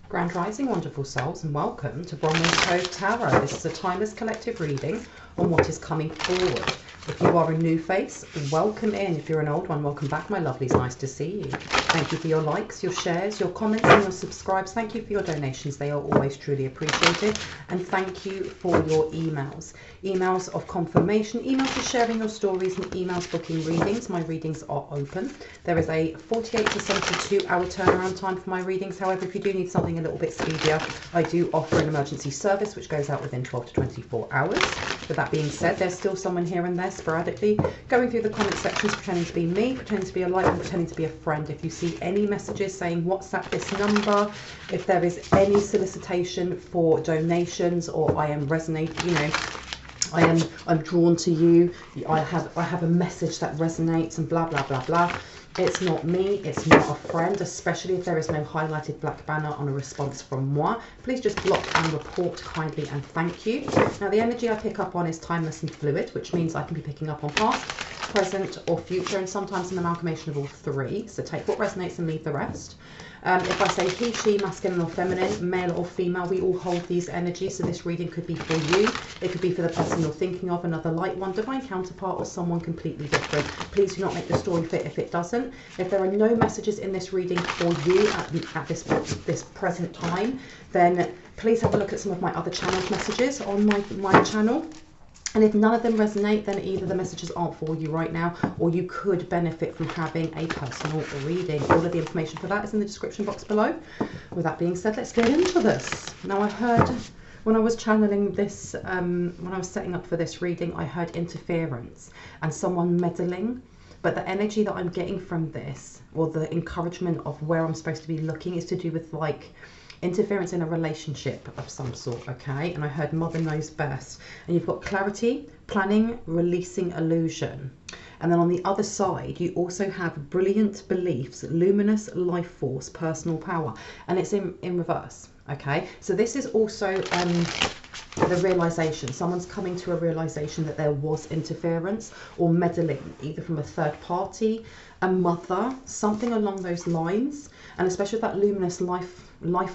Grand Rising, wonderful souls, and welcome to Bronwen's Code Tarot. This is a timeless collective reading on what is coming forward. If you are a new face, welcome in. If you're an old one, welcome back, my lovelies. Nice to see you. Thank you for your likes, your shares, your comments, and your subscribes. Thank you for your donations. They are always truly appreciated. And thank you for your emails. Emails of confirmation, emails for sharing your stories, and emails booking readings. My readings are open. There is a 48 to 72 hour turnaround time for my readings. However, if you do need something a little bit speedier, I do offer an emergency service which goes out within 12 to 24 hours. With that being said, there's still someone here and there sporadically going through the comment sections pretending to be me, pretending to be a light, and pretending to be a friend. If you see any messages saying WhatsApp this number, if there is any solicitation for donations, or I am resonating, you know, I'm drawn to you, I have a message that resonates and blah blah blah blah, it's not me, it's not a friend, especially if there is no highlighted black banner on a response from moi. Please just block and report kindly, and thank you. Now, the energy I pick up on is timeless and fluid, which means I can be picking up on past, present or future, and sometimes an amalgamation of all three. So take what resonates and leave the rest. If I say he, she, masculine or feminine, male or female, we all hold these energies. So this reading could be for you. It could be for the person you're thinking of, another light one, divine counterpart, or someone completely different. Please do not make the story fit if it doesn't. If there are no messages in this reading for you at this present time, then please have a look at some of my other channeled messages on my channel. And if none of them resonate, then either the messages aren't for you right now, or you could benefit from having a personal reading. All of the information for that is in the description box below. With that being said, let's get into this. Now, I heard when I was channeling this, when I was setting up for this reading, I heard interference and someone meddling. But the energy that I'm getting from this, or the encouragement of where I'm supposed to be looking, is to do with like interference in a relationship of some sort, okay? And I heard mother knows best. And you've got clarity, planning, releasing illusion. And then on the other side, you also have brilliant beliefs, luminous life force, personal power. And it's in reverse, okay? So this is also the realization. Someone's coming to a realization that there was interference or meddling, either from a third party, a mother, something along those lines. And especially with that luminous life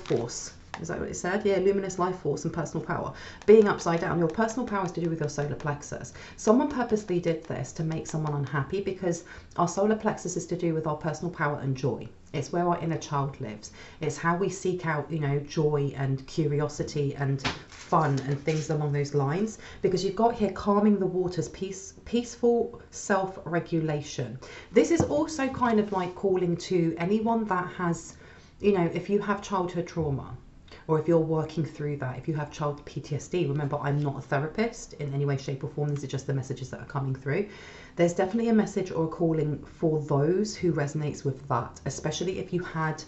force, is that what it said? Yeah, luminous life force and personal power being upside down. Your personal power is to do with your solar plexus. Someone purposely did this to make someone unhappy, because our solar plexus is to do with our personal power and joy. It's where our inner child lives. It's how we seek out, you know, joy and curiosity and fun and things along those lines. Because you've got here calming the waters, peaceful self-regulation. This is also kind of like calling to anyone that has, you know, if you have childhood trauma, or if you're working through that, if you have child PTSD, remember, I'm not a therapist in any way, shape or form. These are just the messages that are coming through. There's definitely a message or a calling for those who resonates with that, especially if you had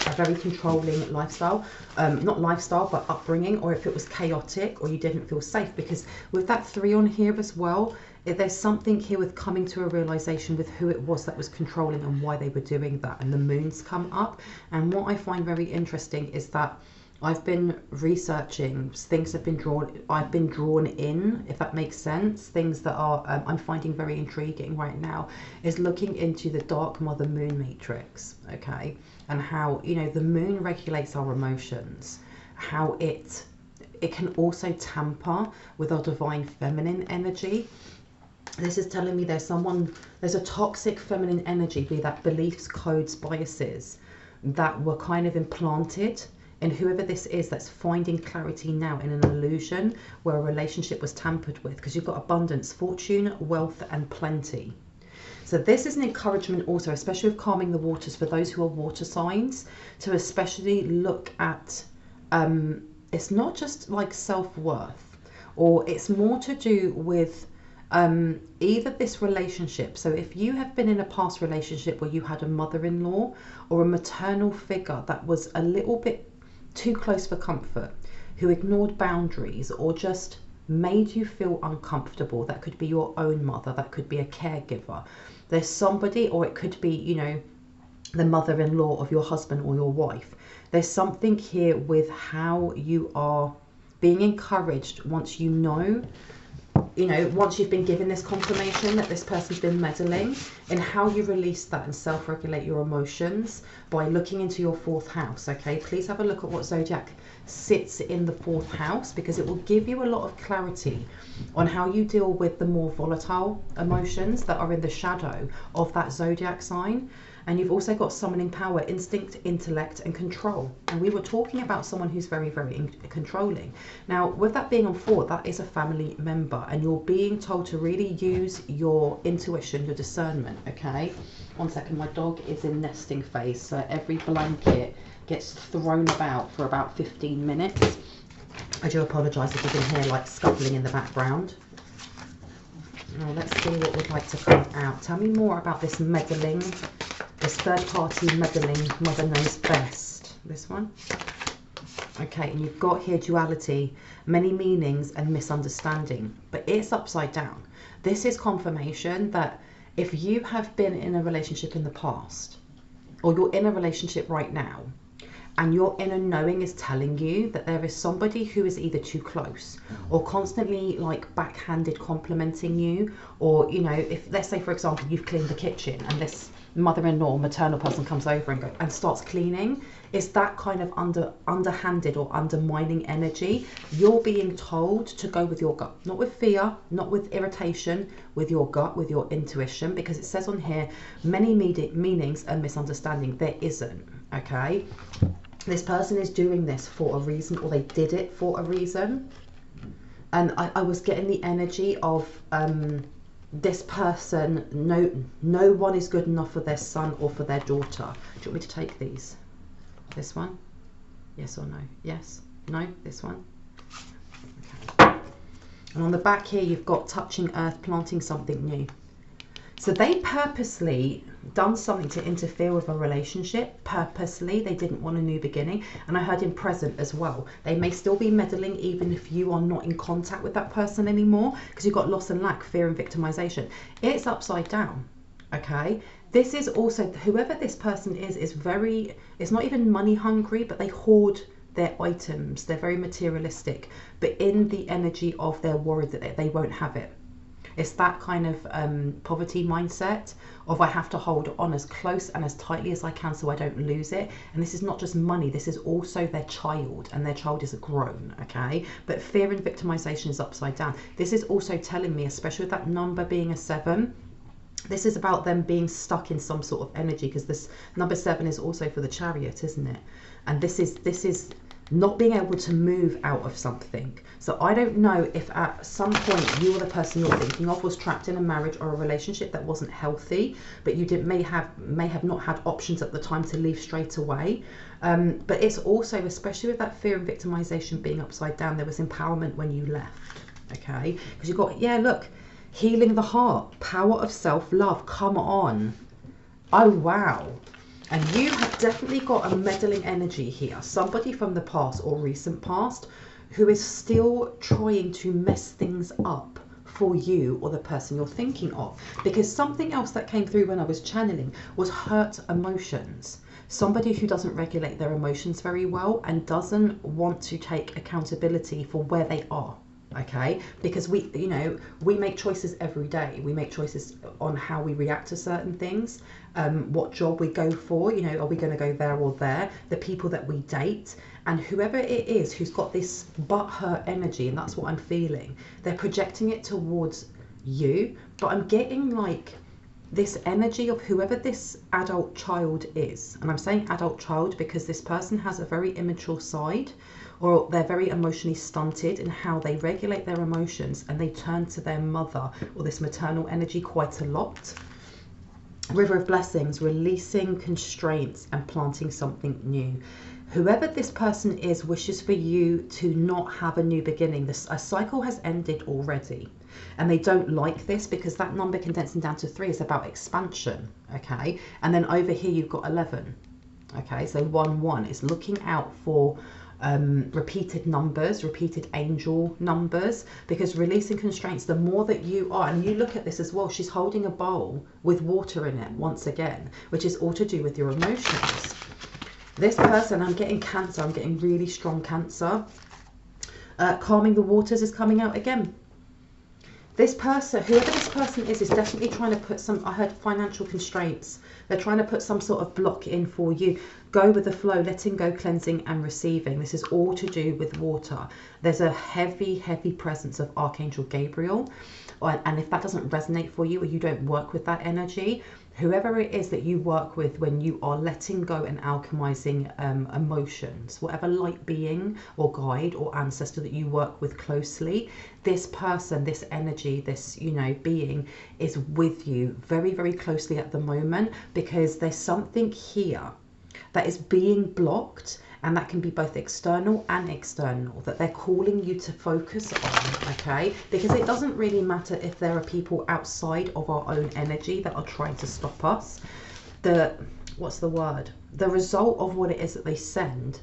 a very controlling lifestyle, not lifestyle, but upbringing, or if it was chaotic or you didn't feel safe. Because with that 3 on here as well, there's something here with coming to a realization with who it was that was controlling and why they were doing that. And the moons come up. And what I find very interesting is that I've been researching, things have been drawn, I've been drawn in, if that makes sense. Things that are, I'm finding very intriguing right now, is looking into the dark mother moon matrix, okay? And how, you know, the moon regulates our emotions, how it can also tamper with our divine feminine energy. This is telling me there's a toxic feminine energy, be that beliefs, codes, biases, that were kind of implanted in whoever this is that's finding clarity now in an illusion where a relationship was tampered with. Because you've got abundance, fortune, wealth, and plenty. So this is an encouragement also, especially with calming the waters, for those who are water signs, to especially look at, it's not just like self-worth, or it's more to do with either this relationship. So if you have been in a past relationship where you had a mother-in-law or a maternal figure that was a little bit too close for comfort, who ignored boundaries or just made you feel uncomfortable, that could be your own mother, that could be a caregiver, there's somebody, or it could be, you know, the mother-in-law of your husband or your wife. There's something here with how you are being encouraged once you know you know, once you've been given this confirmation that this person's been meddling, in how you release that and self-regulate your emotions by looking into your 4th house, okay? Please have a look at what zodiac sits in the 4th house, because it will give you a lot of clarity on how you deal with the more volatile emotions that are in the shadow of that zodiac sign. And you've also got summoning power, instinct, intellect, and control. And we were talking about someone who's very, very controlling. Now, with that being on 4, that is a family member, and you're being told to really use your intuition, your discernment, okay? One second, my dog is in nesting phase, so every blanket gets thrown about for about 15 minutes. I do apologise if you can hear like scuffling in the background. Now, let's see what would like to come out. Tell me more about this meddling. This third-party meddling, mother knows best. This one. Okay, and you've got here duality, many meanings and misunderstanding, but it's upside down. This is confirmation that if you have been in a relationship in the past, or you're in a relationship right now, and your inner knowing is telling you that there is somebody who is either too close or constantly like backhanded complimenting you, or, you know, if, let's say for example, you've cleaned the kitchen and this mother-in-law, maternal person comes over and starts cleaning, is that kind of underhanded or undermining energy. You're being told to go with your gut, not with fear, not with irritation, with your gut, with your intuition, because it says on here, many meanings and misunderstanding. There isn't, okay? This person is doing this for a reason, or they did it for a reason. And I was getting the energy of this person, no one is good enough for their son or for their daughter. Do you want me to take these? This one? Yes or no? Yes? No? This one? Okay. And on the back here, you've got touching earth, planting something new. So they purposely done something to interfere with a relationship. Purposely, they didn't want a new beginning. And I heard in present as well. They may still be meddling even if you are not in contact with that person anymore, because you've got loss and lack, fear and victimization. It's upside down, okay? This is also, whoever this person is very, it's not even money hungry, but they hoard their items. They're very materialistic, but in the energy of they're worried that they won't have it. It's that kind of poverty mindset of I have to hold on as close and as tightly as I can so I don't lose it. And this is not just money, this is also their child, and their child is grown, okay? But fear and victimization is upside down. This is also telling me, especially with that number being a 7, this is about them being stuck in some sort of energy, because this number 7 is also for the Chariot, isn't it? And this is not being able to move out of something. So I don't know if at some point you or the person you're thinking of was trapped in a marriage or a relationship that wasn't healthy, but you may have not had options at the time to leave straight away. But it's also, especially with that fear and victimization being upside down, there was empowerment when you left, okay? Because you've got, yeah, look, healing the heart, power of self-love, come on. Oh, wow. And you have definitely got a meddling energy here. Somebody from the past or recent past who is still trying to mess things up for you or the person you're thinking of. Because something else that came through when I was channeling was hurt emotions. Somebody who doesn't regulate their emotions very well and doesn't want to take accountability for where they are. Okay, because we make choices every day. We make choices on how we react to certain things, what job we go for, you know, are we going to go there or there, the people that we date, and whoever it is who's got this butthurt energy, and that's what I'm feeling, they're projecting it towards you. But I'm getting like this energy of whoever this adult child is, and I'm saying adult child because this person has a very immature side, or they're very emotionally stunted in how they regulate their emotions, and they turn to their mother or this maternal energy quite a lot. River of Blessings, releasing constraints and planting something new. Whoever this person is wishes for you to not have a new beginning. A cycle has ended already, and they don't like this because that number condensing down to 3 is about expansion, okay? And then over here you've got 11, okay? So 1 is looking out for repeated numbers, repeated angel numbers, because releasing constraints, the more that you are, and you look at this as well, she's holding a bowl with water in it once again, which is all to do with your emotions. This person, I'm getting Cancer, I'm getting really strong Cancer. Calming the waters is coming out again. This person, whoever this person is definitely trying to put some, I heard financial constraints. They're trying to put some sort of block in for you. Go with the flow, letting go, cleansing and receiving. This is all to do with water. There's a heavy, heavy presence of Archangel Gabriel. And if that doesn't resonate for you or you don't work with that energy, whoever it is that you work with when you are letting go and alchemizing emotions, whatever light being or guide or ancestor that you work with closely, this person, this energy, this, you know, being is with you very, very closely at the moment, because there's something here that is being blocked, and that can be both external and external, that they're calling you to focus on, okay? Because it doesn't really matter if there are people outside of our own energy that are trying to stop us. What's the word? The result of what it is that they send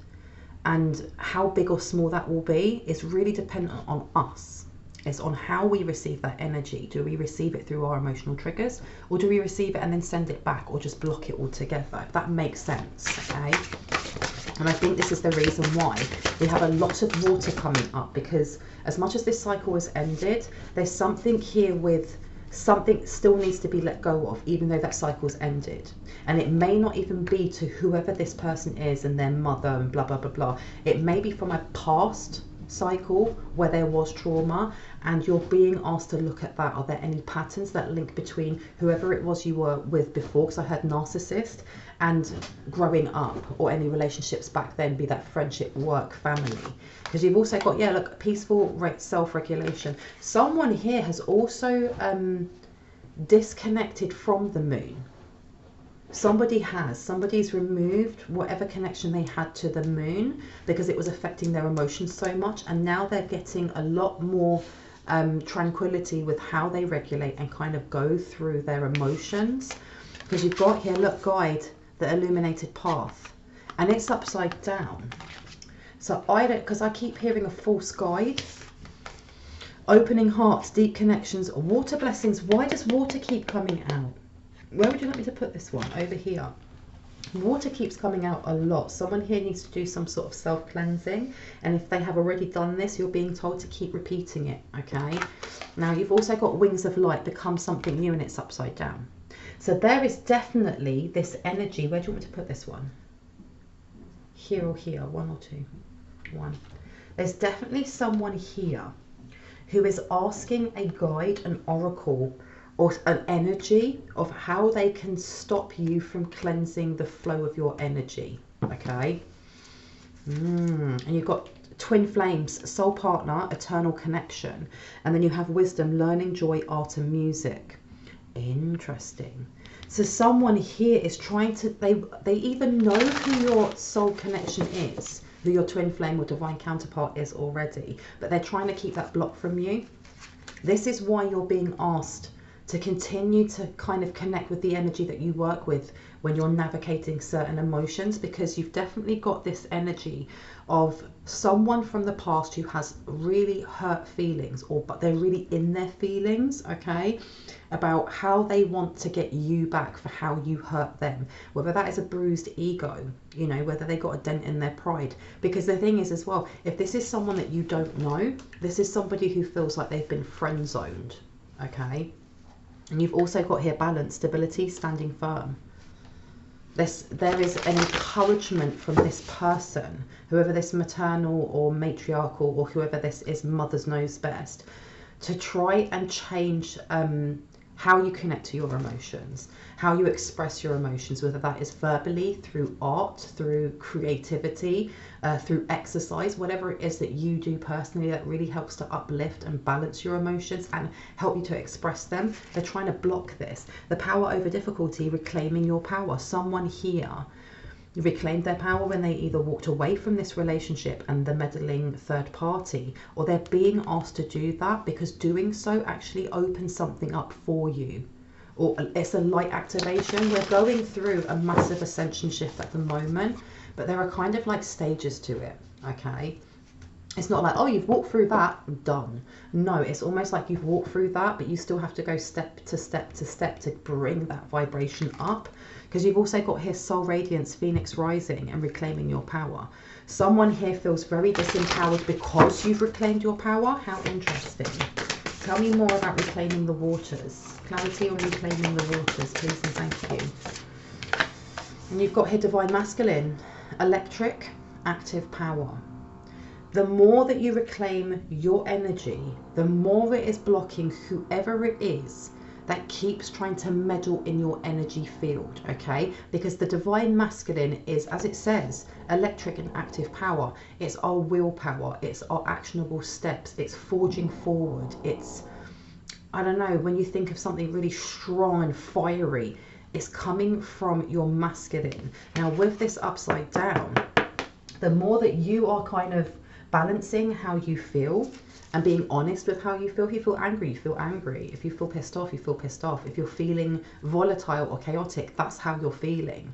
and how big or small that will be is really dependent on us. It's on how we receive that energy. Do we receive it through our emotional triggers, or do we receive it and then send it back, or just block it altogether? If that makes sense, okay? And I think this is the reason why we have a lot of water coming up, because as much as this cycle has ended, there's something here with something still needs to be let go of, even though that cycle's ended. And it may not even be to whoever this person is and their mother and blah, blah, blah, blah. It may be from a past cycle where there was trauma, and you're being asked to look at that. Are there any patterns that link between whoever it was you were with before, because I heard narcissist, and growing up, or any relationships back then, be that friendship, work, family? Because you've also got, yeah, look, peaceful self-regulation. Someone here has also disconnected from the moon. Somebody's removed whatever connection they had to the moon, because it was affecting their emotions so much, and now they're getting a lot more tranquility with how they regulate and kind of go through their emotions. Because you've got here, look, guide, the illuminated path, and it's upside down. So I don't, because I keep hearing a false guide. Opening hearts, deep connections, water blessings. Why does water keep coming out? Where would you like me to put this one? Over here. Water keeps coming out a lot. Someone here needs to do some sort of self-cleansing, and if they have already done this, you're being told to keep repeating it, okay? Now you've also got wings of light, become something new, and it's upside down. So there is definitely this energy. Where do you want me to put this one? Here or here? One or two? One. There's definitely someone here who is asking a guide, an oracle, or an energy of how they can stop you from cleansing the flow of your energy, okay? And you've got twin flames, soul partner, eternal connection, and then you have wisdom, learning, joy, art and music. Interesting. So someone here is trying to, they either know who your soul connection is, who your twin flame or divine counterpart is already, but they're trying to keep that block from you. This is why you're being asked to continue to kind of connect with the energy that you work with when you're navigating certain emotions, because you've definitely got this energy of someone from the past who has really hurt feelings, but they're really in their feelings, okay, about how they want to get you back for how you hurt them, whether that is a bruised ego, you know, whether they got a dent in their pride. Because the thing is as well, if this is someone that you don't know, this is somebody who feels like they've been friend zoned, okay? And you've also got here balance, stability, standing firm. There is an encouragement from this person, whoever this maternal or matriarchal or whoever this is, mother's knows best, to try and change how you connect to your emotions, how you express your emotions, whether that is verbally, through art, through creativity, through exercise, whatever it is that you do personally that really helps to uplift and balance your emotions and help you to express them. They're trying to block this. The power over difficulty, reclaiming your power. Someone here reclaimed their power when they either walked away from this relationship and the meddling third party, or they're being asked to do that because doing so actually opens something up for you, or it's a light activation. We're going through a massive ascension shift at the moment, but there are kind of like stages to it, okay? It's not like, oh, you've walked through that, done. No, it's almost like you've walked through that, but you still have to go step to step to step to bring that vibration up. Because you've also got here soul radiance, phoenix rising, and reclaiming your power. Someone here feels very disempowered because you've reclaimed your power. How interesting. Tell me more about reclaiming the waters. Clarity on reclaiming the waters, please and thank you. And you've got here divine masculine, electric, active power. The more that you reclaim your energy, the more it is blocking whoever it is that keeps trying to meddle in your energy field, okay? Because the divine masculine is, as it says, electric and active power. It's our willpower, it's our actionable steps, it's forging forward. It's, I don't know, when you think of something really strong and fiery, it's coming from your masculine. Now with this upside down, the more that you are kind of balancing how you feel and being honest with how you feel. If you feel angry, you feel angry. If you feel pissed off, you feel pissed off. If you're feeling volatile or chaotic, that's how you're feeling.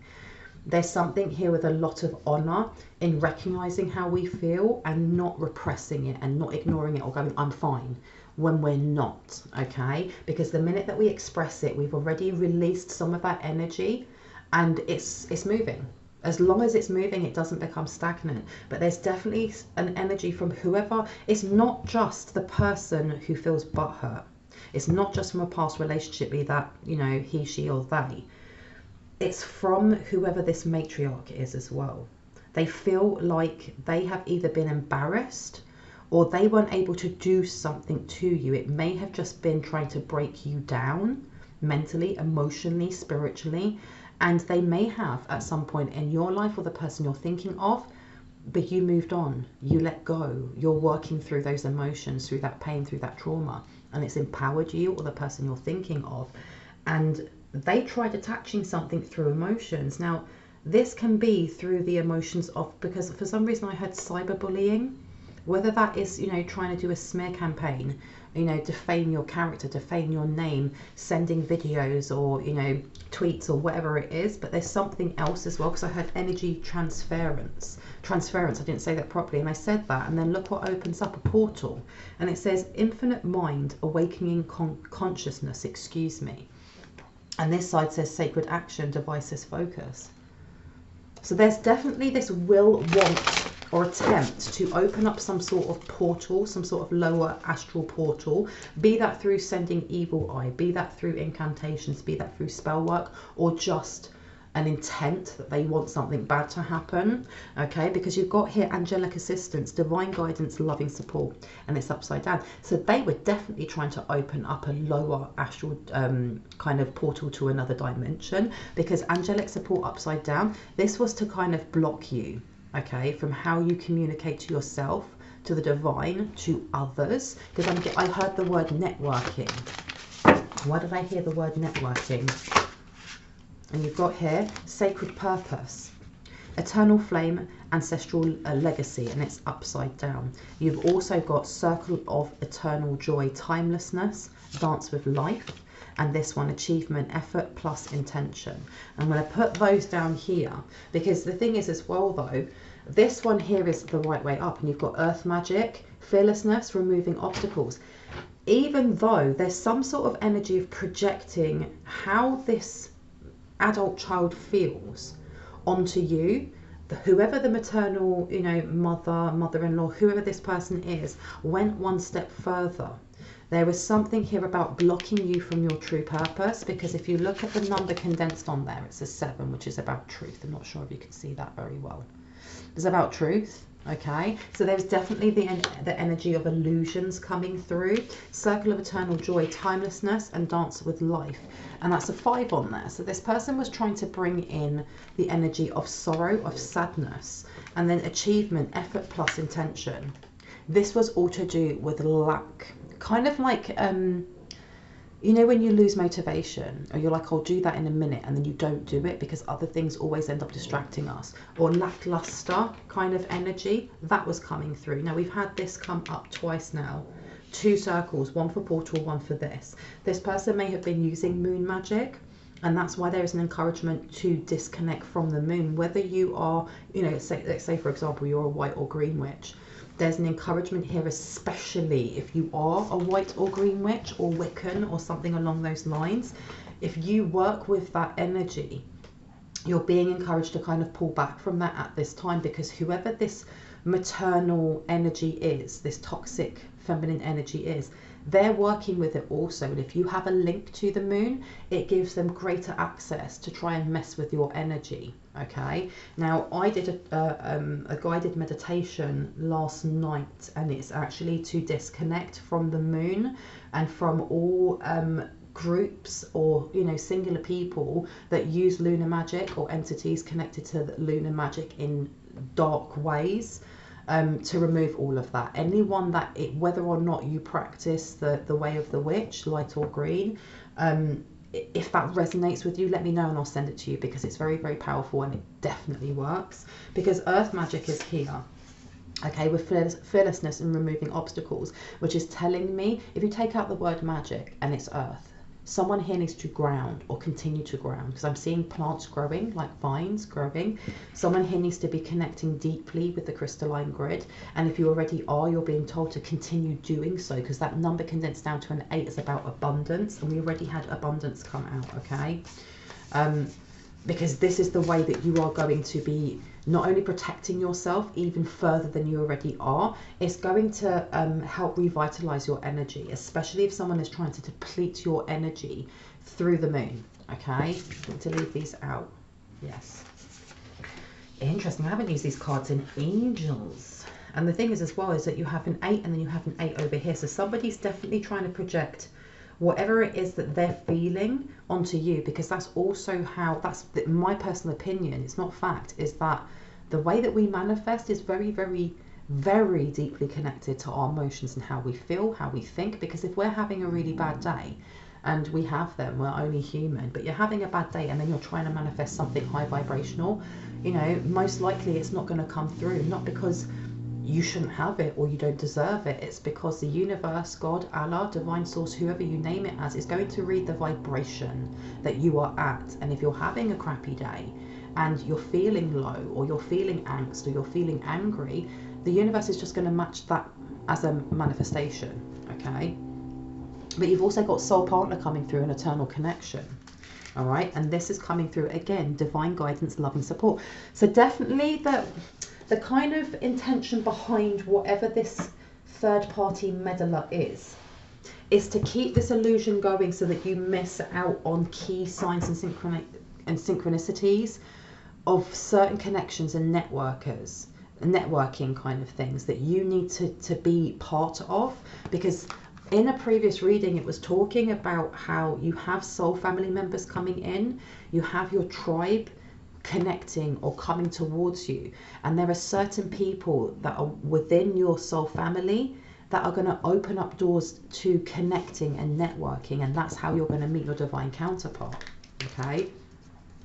There's something here with a lot of honor in recognizing how we feel and not repressing it and not ignoring it or going, I'm fine, when we're not, okay? Because the minute that we express it, we've already released some of that energy and it's moving. As long as it's moving, it doesn't become stagnant. But there's definitely an energy from whoever. It's not just the person who feels butthurt. It's not just from a past relationship, be that, you know, he, she, or they. It's from whoever this matriarch is as well. They feel like they have either been embarrassed or they weren't able to do something to you. It may have just been trying to break you down mentally, emotionally, spiritually. And they may have at some point in your life or the person you're thinking of, but you moved on, you let go, you're working through those emotions, through that pain, through that trauma, and it's empowered you or the person you're thinking of. And they tried attaching something through emotions. Now, this can be through the emotions of, because for some reason I heard cyberbullying, whether that is, you know, trying to do a smear campaign, you know, defame your character, defame your name, sending videos or, you know, tweets or whatever it is. But there's something else as well, because I heard energy transference. I didn't say that properly, and I said that, and then look what opens up, a portal, and it says infinite mind, awakening consciousness, excuse me. And this side says sacred action, devices focus. So there's definitely this will, want, or attempt to open up some sort of portal, some sort of lower astral portal, be that through sending evil eye, be that through incantations, be that through spell work, or just an intent that they want something bad to happen, okay? Because you've got here angelic assistance, divine guidance, loving support, and it's upside down. So they were definitely trying to open up a lower astral kind of portal to another dimension, because angelic support upside down, this was to kind of block you, okay, from how you communicate to yourself, to the divine, to others. Because I heard the word networking. Why did I hear the word networking? And you've got here sacred purpose, eternal flame, ancestral legacy, and it's upside down. You've also got circle of eternal joy, timelessness, dance with life, and this one, achievement, effort plus intention. I'm going to put those down here, because the thing is as well though, this one here is the right way up, and you've got earth magic, fearlessness, removing obstacles. Even though there's some sort of energy of projecting how this adult child feels onto you, whoever the maternal, you know, mother-in-law, whoever this person is, went one step further. There is something here about blocking you from your true purpose, because if you look at the number condensed on there, it's a 7, which is about truth. I'm not sure if you can see that very well. It's about truth, okay? So there's definitely the energy of illusions coming through. Circle of eternal joy, timelessness, and dance with life. And that's a 5 on there. So this person was trying to bring in the energy of sorrow, of sadness, and then achievement, effort plus intention. This was all to do with lack. Kind of like, you know, when you lose motivation, or you're like, I'll do that in a minute, and then you don't do it because other things always end up distracting us, or lackluster kind of energy, that was coming through. Now we've had this come up twice now, 2 circles, one for portal, one for this. This person may have been using moon magic, and that's why there is an encouragement to disconnect from the moon. Whether you are, you know, let's say for example, you're a white or green witch, there's an encouragement here, especially if you are a white or green witch or Wiccan or something along those lines. If you work with that energy, you're being encouraged to kind of pull back from that at this time, because whoever this maternal energy is, this toxic feminine energy is, they're working with it also. And if you have a link to the moon, it gives them greater access to try and mess with your energy. Okay, now I did a guided meditation last night, and it's actually to disconnect from the moon and from all groups or, you know, singular people that use lunar magic or entities connected to lunar magic in dark ways, to remove all of that. Anyone that whether or not you practice the way of the witch, light or green, if that resonates with you, let me know and I'll send it to you, because it's very, very powerful and it definitely works. Because earth magic is here, okay, with fearlessness and removing obstacles, which is telling me if you take out the word magic and it's earth, someone here needs to ground or continue to ground, because I'm seeing plants growing, like vines growing. Someone here needs to be connecting deeply with the crystalline grid, and if you already are, you're being told to continue doing so, because that number condensed down to an 8 is about abundance, and we already had abundance come out, okay? Because this is the way that you are going to be not only protecting yourself even further than you already are, it's going to help revitalize your energy, especially if someone is trying to deplete your energy through the moon. Okay, to leave these out. Yes, interesting. I haven't used these cards in angels. And the thing is as well is that you have an 8 and then you have an 8 over here, so somebody's definitely trying to project whatever it is that they're feeling onto you, because that's also how, that's my personal opinion, it's not fact, is that the way that we manifest is very, very, very deeply connected to our emotions and how we feel, how we think. Because if we're having a really bad day, and we have them, we're only human, but you're having a bad day and then you're trying to manifest something high vibrational, you know, most likely it's not going to come through, not because you shouldn't have it or you don't deserve it. It's because the universe, God, Allah, divine source, whoever you name it as, is going to read the vibration that you are at. And if you're having a crappy day and you're feeling low, or you're feeling angst, or you're feeling angry, the universe is just going to match that as a manifestation, okay? But you've also got soul partner coming through, an eternal connection. All right, and this is coming through again, divine guidance, love and support. So definitely the kind of intention behind whatever this third party meddler is to keep this illusion going so that you miss out on key signs and synchronicities of certain connections and networking kind of things that you need to be part of. Because in a previous reading, it was talking about how you have soul family members coming in, you have your tribe connecting or coming towards you, and there are certain people that are within your soul family that are going to open up doors to connecting and networking, and that's how you're going to meet your divine counterpart. Okay,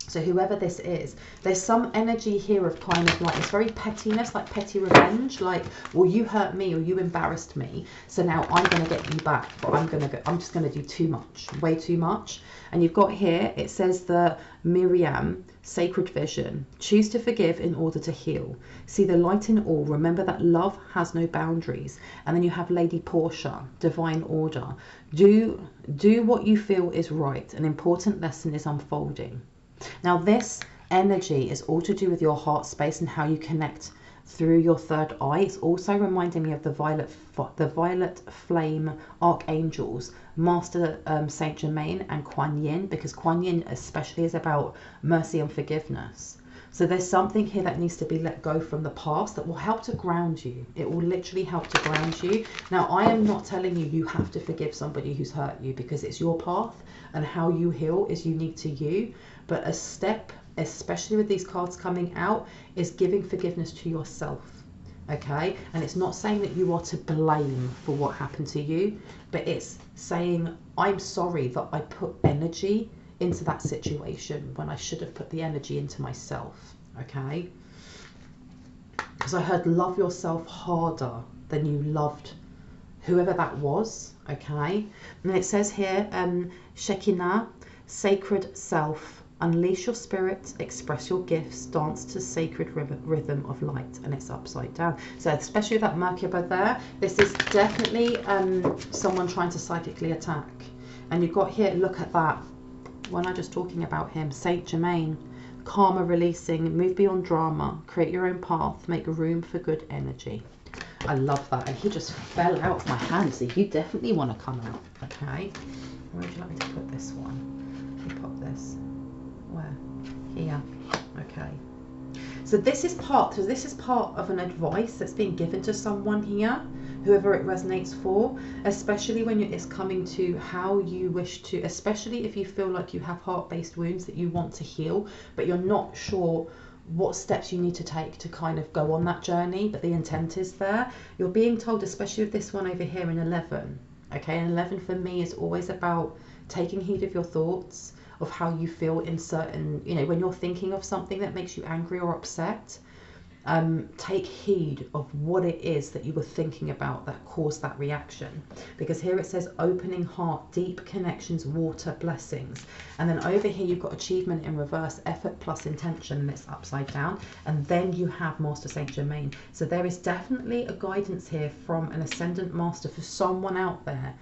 so whoever this is, there's some energy here of kind of like, it's very pettiness, like petty revenge, like, well, you hurt me or you embarrassed me, so now I'm going to get you back, but I'm just going to do too much, way too much. And you've got here, it says the Miriam sacred vision, choose to forgive in order to heal, see the light in all, remember that love has no boundaries. And then you have Lady Portia, divine order, do what you feel is right, an important lesson is unfolding. Now this energy is all to do with your heart space and how you connect through your third eye. It's also reminding me of the violet flame archangels, Master Saint Germain and Kuan Yin, because Kuan Yin especially is about mercy and forgiveness. So there's something here that needs to be let go from the past that will help to ground you. It will literally help to ground you. Now, I am not telling you have to forgive somebody who's hurt you, because it's your path and how you heal is unique to you. But a step, especially with these cards coming out, is giving forgiveness to yourself. Okay, and it's not saying that you are to blame for what happened to you, but it's saying, I'm sorry that I put energy into that situation when I should have put the energy into myself. Okay, because I heard love yourself harder than you loved whoever that was. Okay, and it says here, Shekinah, sacred self, unleash your spirit, express your gifts, dance to sacred rhythm of light. And it's upside down. So especially with that Merkaba there, this is definitely someone trying to psychically attack. And you've got here, look at that, when I'm just talking about him, Saint Germain, karma releasing, move beyond drama, create your own path, make room for good energy. I love that. And he just fell out of my hand, so you definitely want to come out. Okay. Where would you like me to put this one? Let me pop this. Where? Here. Okay. So this is part of an advice that's being given to someone here, whoever it resonates for, especially when it's coming to how you wish to, especially if you feel like you have heart-based wounds that you want to heal, but you're not sure what steps you need to take to kind of go on that journey, but the intent is there. You're being told, especially with this one over here in 11, okay, and 11 for me is always about taking heed of your thoughts, of how you feel in certain, you know, when you're thinking of something that makes you angry or upset, take heed of what it is that you were thinking about that caused that reaction. Because here it says opening heart, deep connections, water, blessings. And then over here you've got achievement in reverse, effort plus intention, and it's upside down. And then you have Master Saint Germain. So there is definitely a guidance here from an Ascendant Master for someone out there,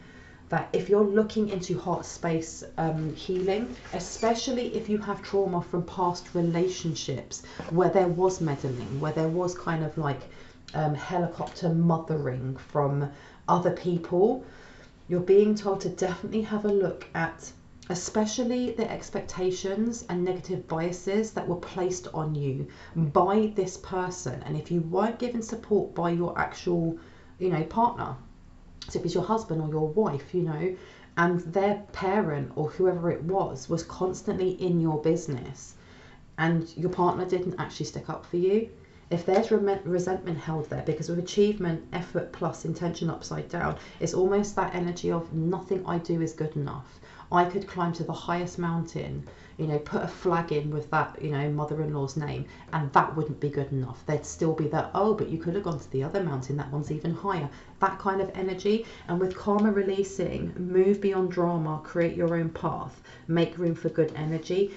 that if you're looking into heart space healing, especially if you have trauma from past relationships where there was meddling, where there was kind of like helicopter mothering from other people, you're being told to definitely have a look at especially the expectations and negative biases that were placed on you by this person. And if you weren't given support by your actual, you know, partner, so if it's your husband or your wife, you know, and their parent or whoever it was constantly in your business and your partner didn't actually stick up for you, if there's resentment held there, because with achievement, effort plus intention upside down, it's almost that energy of nothing I do is good enough. I could climb to the highest mountain, you know, put a flag in with that, you know, mother-in-law's name, and that wouldn't be good enough. There'd still be that, oh, but you could have gone to the other mountain, that one's even higher. That kind of energy. And with karma releasing, move beyond drama, create your own path, make room for good energy.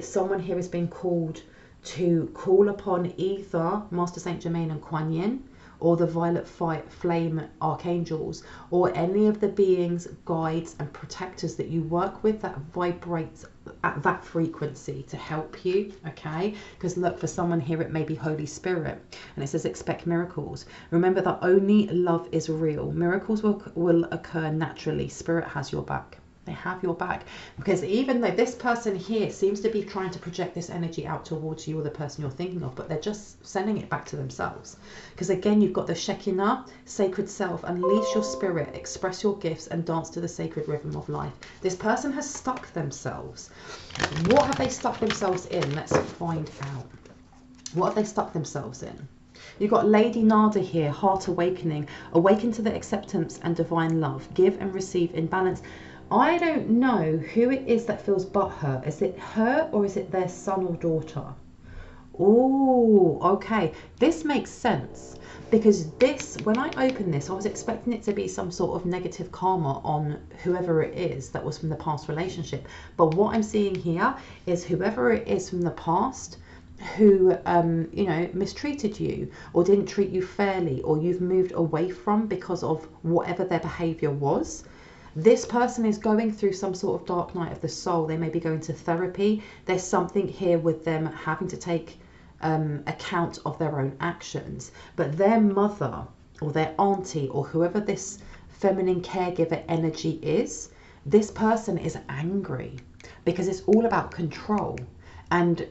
Someone here is being called to call upon either Master Saint Germain and Kuan Yin, or the violet flame archangels, or any of the beings, guides and protectors that you work with that vibrate at that frequency to help you. Okay, because look, for someone here it may be Holy Spirit, and it says expect miracles. Remember that only love is real. Miracles will occur naturally. Spirit has your back. They have your back. Because even though this person here seems to be trying to project this energy out towards you or the person you're thinking of, but they're just sending it back to themselves. Because again, you've got the Shekinah, sacred self, unleash your spirit, express your gifts and dance to the sacred rhythm of life. This person has stuck themselves. What have they stuck themselves in? Let's find out. What have they stuck themselves in? You've got Lady Nada here, heart awakening, awaken to the acceptance and divine love, give and receive in balance. I don't know who it is that feels butthurt. Is it her or is it their son or daughter? Oh, okay. This makes sense, because this, when I opened this, I was expecting it to be some sort of negative karma on whoever it is that was from the past relationship. But what I'm seeing here is whoever it is from the past who you know, mistreated you or didn't treat you fairly, or you've moved away from because of whatever their behavior was. This person is going through some sort of dark night of the soul. They may be going to therapy. There's something here with them having to take account of their own actions. But their mother or their auntie or whoever this feminine caregiver energy is, this person is angry because it's all about control. And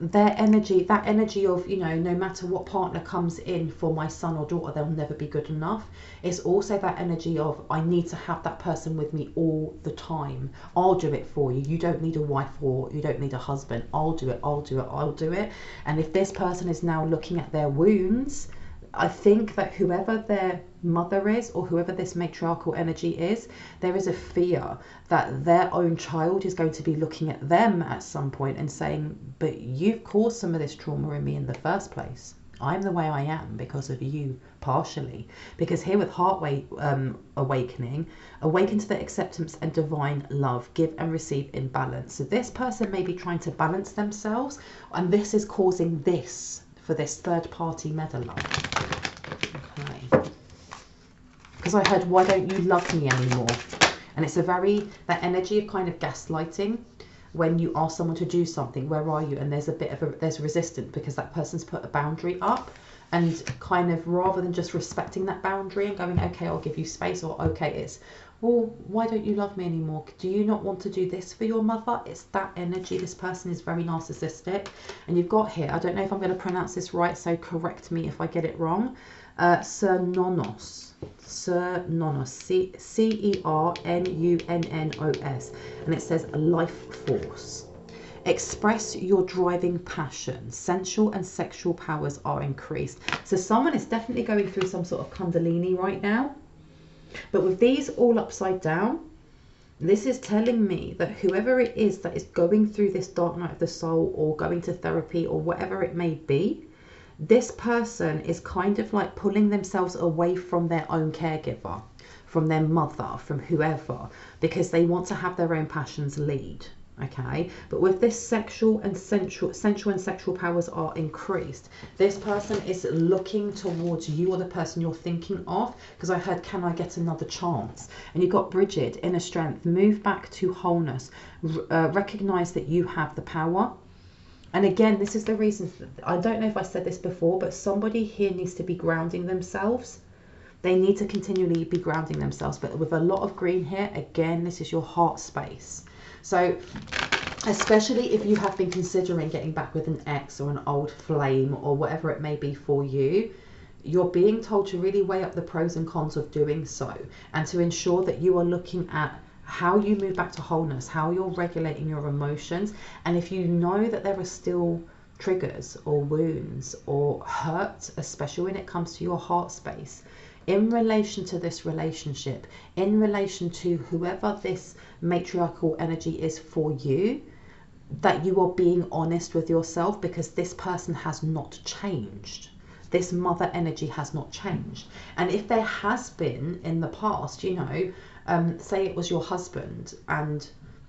their energy, that energy of, you know, no matter what partner comes in for my son or daughter, they'll never be good enough. It's also that energy of, I need to have that person with me all the time. I'll do it for you. You don't need a wife or you don't need a husband. I'll do it, I'll do it, I'll do it. And if this person is now looking at their wounds, I think that whoever their mother is or whoever this matriarchal energy is, there is a fear that their own child is going to be looking at them at some point and saying, but you've caused some of this trauma in me in the first place. I'm the way I am because of you, partially. Because here with heart awakening, awaken to the acceptance and divine love, give and receive in balance. So this person may be trying to balance themselves, and this is causing this for this third party meddler. Okay. Because I heard, why don't you love me anymore? And it's a very, that energy of kind of gaslighting. When you ask someone to do something, where are you? And there's a bit of there's resistance because that person's put a boundary up. And kind of, rather than just respecting that boundary and going, okay, I'll give you space, or okay, it's, well, why don't you love me anymore? Do you not want to do this for your mother? It's that energy. This person is very narcissistic. And you've got here, I don't know if I'm going to pronounce this right, so correct me if I get it wrong. Cernunos, Cernunnos, and it says life force. Express your driving passion. Sensual and sexual powers are increased. So someone is definitely going through some sort of kundalini right now. But with these all upside down, this is telling me that whoever it is that is going through this dark night of the soul, or going to therapy, or whatever it may be, this person is kind of like pulling themselves away from their own caregiver, from their mother, from whoever, because they want to have their own passions lead. Okay, but with this sensual and sexual powers are increased, this person is looking towards you or the person you're thinking of, because I heard, can I get another chance? And you've got Bridget, inner strength, move back to wholeness, recognize that you have the power. And again, this is the reason, I don't know if I said this before, but somebody here needs to be grounding themselves. They need to continually be grounding themselves. But with a lot of green here, again, this is your heart space. So especially if you have been considering getting back with an ex or an old flame or whatever it may be for you, you're being told to really weigh up the pros and cons of doing so, and to ensure that you are looking at how you move back to wholeness, how you're regulating your emotions. And if you know that there are still triggers or wounds or hurt, especially when it comes to your heart space, in relation to this relationship, in relation to whoever this matriarchal energy is for you, that you are being honest with yourself, because this person has not changed. This mother energy has not changed. And if there has been in the past, you know, say it was your husband and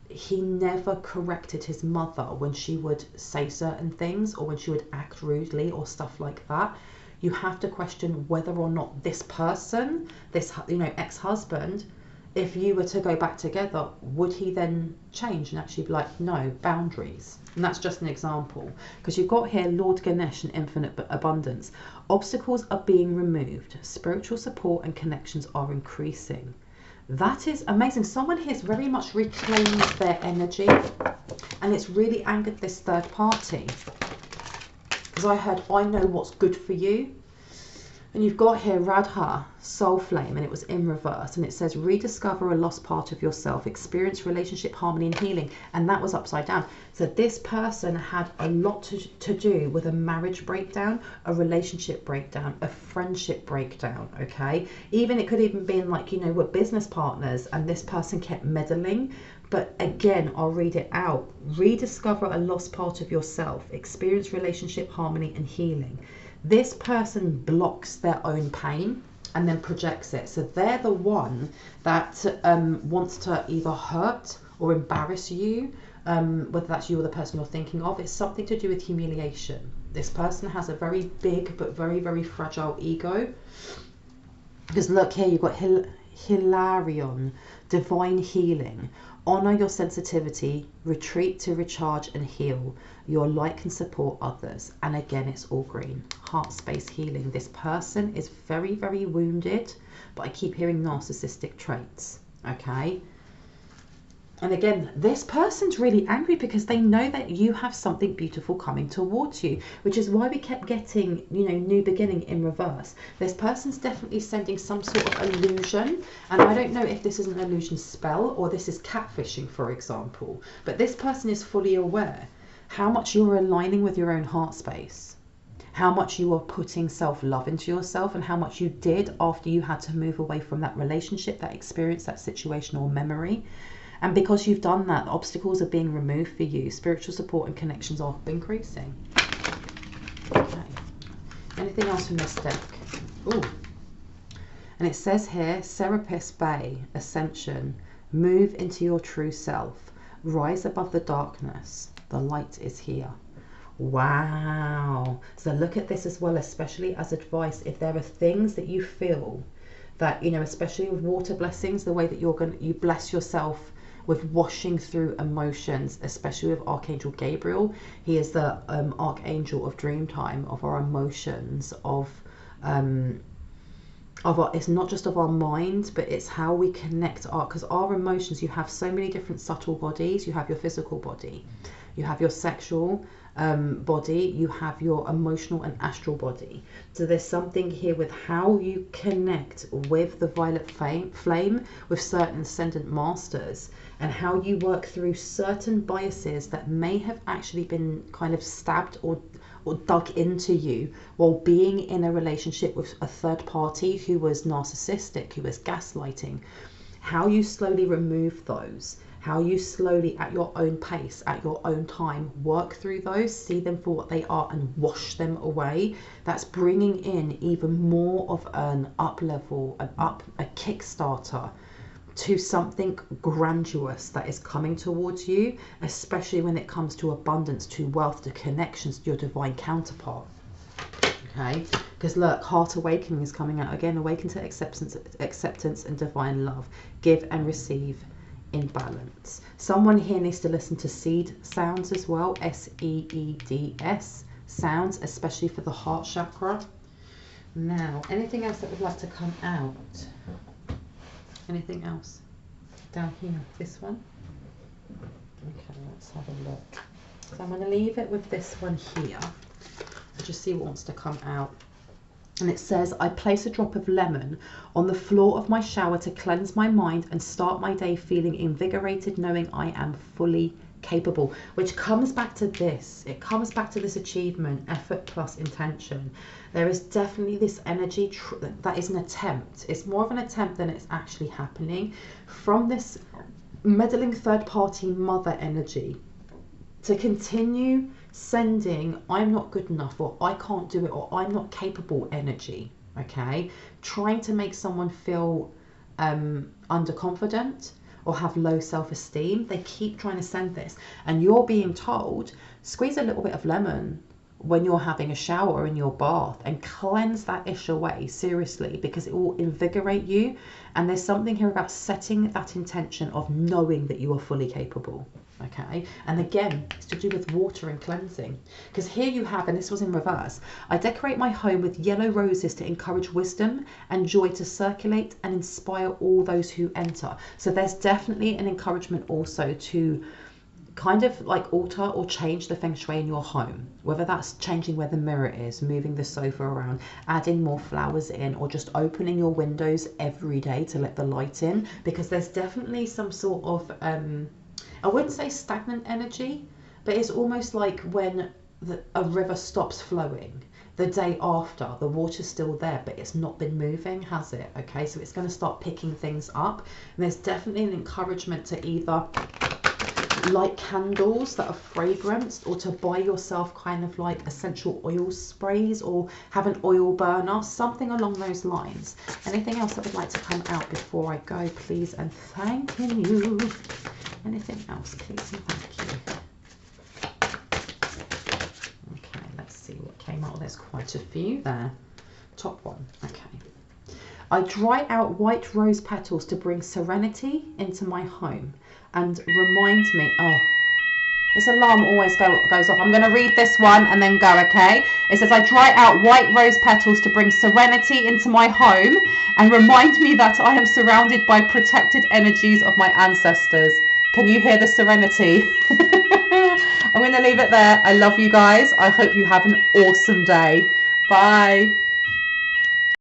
he never corrected his mother when she would say certain things, or when she would act rudely or stuff like that, you have to question whether or not this person, this, you know, ex-husband, if you were to go back together, would he then change and actually be like, no, boundaries? And that's just an example, because you've got here Lord Ganesh and infinite abundance. Obstacles are being removed. Spiritual support and connections are increasing. That is amazing. Someone here has very much reclaimed their energy, and it's really angered this third party. Because I heard, I know what's good for you. And you've got here Radha, soul flame, and it was in reverse. And it says, rediscover a lost part of yourself, experience relationship harmony and healing. And that was upside down. So this person had a lot to do with a marriage breakdown, a relationship breakdown, a friendship breakdown, okay? Even it could even be like, you know, we're business partners and this person kept meddling. But again, I'll read it out. Rediscover a lost part of yourself, experience relationship harmony and healing. This person blocks their own pain and then projects it. So they're the one that wants to either hurt or embarrass you, whether that's you or the person you're thinking of. It's something to do with humiliation. This person has a very big but very, very fragile ego. Because look here, you've got Hilarion, divine healing. Honor your sensitivity, retreat to recharge and heal. Your light can support others. And again, it's all green. Heart space healing. This person is very, very wounded, but I keep hearing narcissistic traits. Okay. And again, this person's really angry because they know that you have something beautiful coming towards you, which is why we kept getting, you know, new beginning in reverse. This person's definitely sending some sort of illusion. And I don't know if this is an illusion spell or this is catfishing, for example. But this person is fully aware how much you're aligning with your own heart space, how much you are putting self-love into yourself, and how much you did after you had to move away from that relationship, that experience, that situation or memory. And because you've done that, the obstacles are being removed for you. Spiritual support and connections are increasing. Okay. Anything else from this deck? Ooh. And it says here, Serapis Bay, Ascension. Move into your true self. Rise above the darkness. The light is here. Wow. So look at this as well, especially as advice. If there are things that you feel that, you know, especially with water blessings, the way that you bless yourself with washing through emotions, especially with Archangel Gabriel. He is the archangel of Dreamtime, of our emotions, of our, it's not just of our mind, but it's how we connect because our emotions, you have so many different subtle bodies. You have your physical body, you have your sexual body, you have your emotional and astral body. So there's something here with how you connect with the violet flame with certain ascendant masters, and how you work through certain biases that may have actually been kind of stabbed or dug into you while being in a relationship with a third party who was narcissistic, who was gaslighting. How you slowly remove those, how you slowly, at your own pace, at your own time, work through those, see them for what they are and wash them away. That's bringing in even more of an up level, a kickstarter to something grandiose that is coming towards you, especially when it comes to abundance, to wealth, to connections, to your divine counterpart. Okay, because look, heart awakening is coming out again. Awaken to acceptance and divine love. Give and receive in balance. Someone here needs to listen to seed sounds as well, SEEDS sounds, especially for the heart chakra. Now, anything else that would like to come out? Anything else down here? This one? Okay, let's have a look. So I'm going to leave it with this one here. Just see what wants to come out. And it says, I place a drop of lemon on the floor of my shower to cleanse my mind and start my day feeling invigorated, knowing I am fully capable. Which comes back to this. It comes back to this achievement, effort plus intention. There is definitely this energy that is an attempt. It's more of an attempt than it's actually happening from this meddling third party mother energy to continue sending I'm not good enough, or I can't do it, or I'm not capable energy. Okay, trying to make someone feel underconfident or have low self-esteem. They keep trying to send this, and you're being told, squeeze a little bit of lemon when you're having a shower in your bath and cleanse that ish away, seriously, because it will invigorate you. And there's something here about setting that intention of knowing that you are fully capable. Okay, and again, it's to do with water and cleansing, because here you have, and this was in reverse, I decorate my home with yellow roses to encourage wisdom and joy to circulate and inspire all those who enter. So there's definitely an encouragement also to kind of like alter or change the feng shui in your home, whether that's changing where the mirror is, moving the sofa around, adding more flowers in, or just opening your windows every day to let the light in, because there's definitely some sort of I wouldn't say stagnant energy, but it's almost like when a river stops flowing, the day after, the water's still there, but it's not been moving, has it? Okay, so it's going to start picking things up. And there's definitely an encouragement to either light candles that are fragranced, or to buy yourself kind of like essential oil sprays, or have an oil burner, something along those lines. Anything else that would like to come out before I go, please and thank you? Anything else, please and thank you? Okay, let's see what came out. There's quite a few there. Top one, okay. I dry out white rose petals to bring serenity into my home and remind me, oh, this alarm always goes off. I'm going to read this one and then go, okay? It says, I dry out white rose petals to bring serenity into my home and remind me that I am surrounded by protected energies of my ancestors. Can you hear the serenity? I'm going to leave it there. I love you guys. I hope you have an awesome day. Bye.